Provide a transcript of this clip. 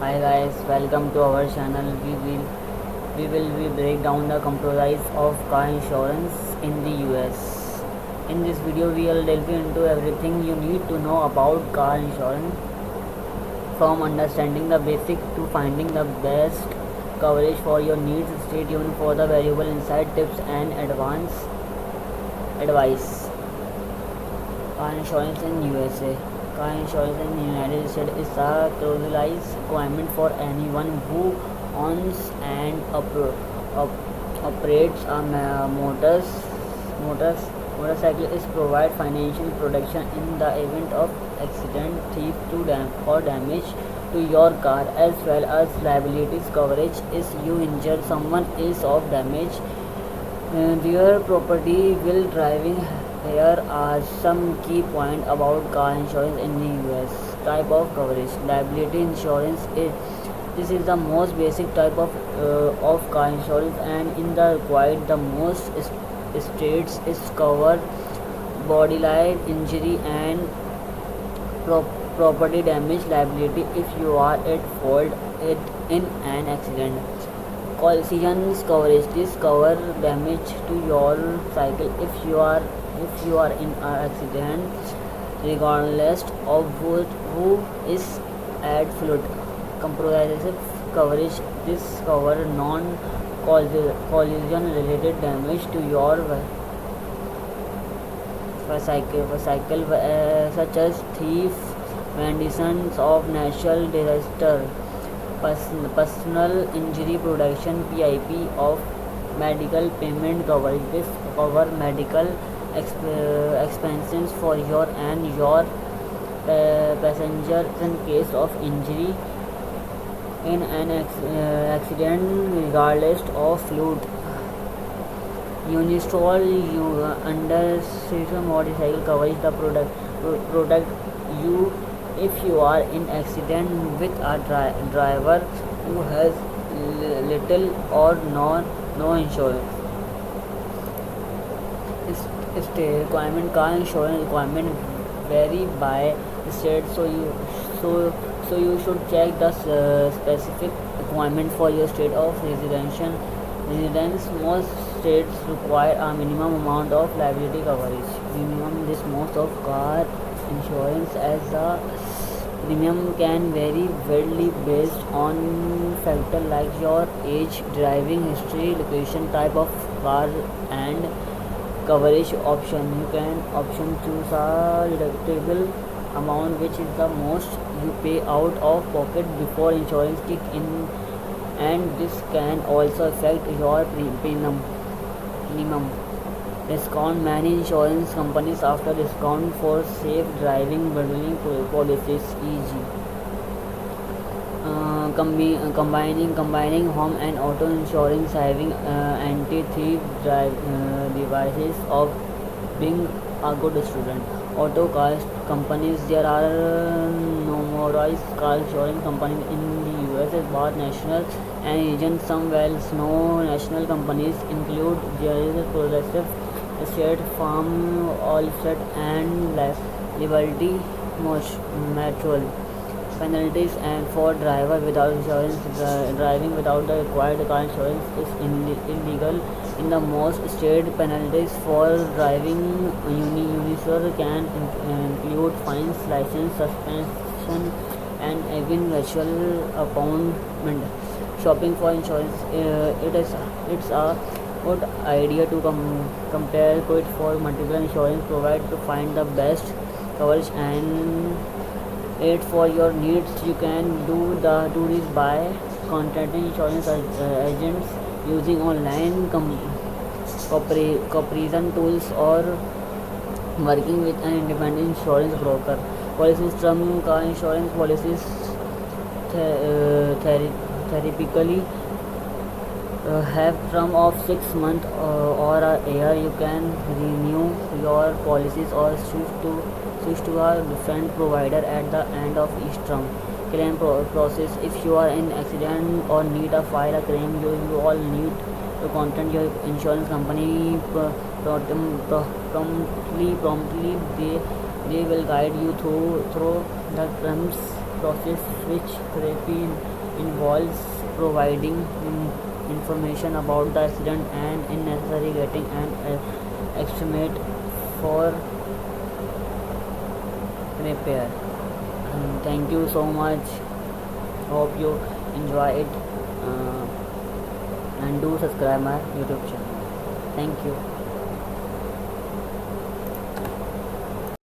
Hi guys, welcome to our channel. We will be break down the compromise of car insurance in the US. In this video, we will delve into everything you need to know about car insurance, from understanding the basic to finding the best coverage for your needs. Stay tuned for the valuable insight, tips, and advice. Car insurance in USA. Car insurance in the United States is a crucialized requirement for anyone who owns and operates a motorcycle. Is provide financial protection in the event of accident, thief, or damage to your car, as well as liabilities coverage is you injure someone else of damage their property while driving. Here are some key points about car insurance in the US. Type of coverage. Liability insurance is this is the most basic type of car insurance, and in the required the most states is covered bodily injury and property damage liability if you are at fault in an accident. Collision coverage. This cover damage to your cycle if you are in an accident, regardless of who is at fault. Comprehensive coverage. This cover non-collision related damage to your cycle such as thief, vandalism of natural disaster, personal injury protection (PIP) of medical payment coverage. This cover medical expenses for your and your passengers in case of injury in an accident, regardless of fault. Uninstall you under motorcycle coverage. The protect you if you are in accident with a driver who has little or no insurance. State requirement. Car insurance requirement vary by state, so you should check the specific requirement for your state of residence. Most states require a minimum amount of liability coverage. Minimum. This most of car insurance as a premium can vary widely based on factors like your age, driving history, location, type of car, and coverage option. You can option choose a deductible amount, which is the most you pay out of pocket before insurance kick in, and this can also affect your premium. Discount. Many insurance companies offer discount for safe driving bundling policies, e.g. Combining home and auto insurance, having anti-thief devices of being a good student. Auto car companies. There are numerous car insurance companies in the US, both national and regional. Some well-known national companies include Progressive, State Farm, Allstate, and Liberty Mutual. Penalties and for driver without insurance. Driving without the required car insurance is illegal in the most states. Penalties for driving uninsured can include fines, license suspension, and even virtual appointment. Shopping for insurance. It's a good idea to compare quotes for multiple insurance providers to find the best coverage and aid for your needs. You can do this by contacting insurance agents, using online comparison tools, or working with an independent insurance broker. Policies. Term car insurance policies typically have term of 6 months or a year. You can renew your policies or switch to a different provider at the end of each term. Claim process. If you are in accident or need to file a claim, you all need to contact your insurance company promptly. They will guide you through the terms process which therapy involves providing information about the accident and in necessary getting an estimate for repair. And thank you so much. Hope you enjoy it, and do subscribe my YouTube channel. Thank you.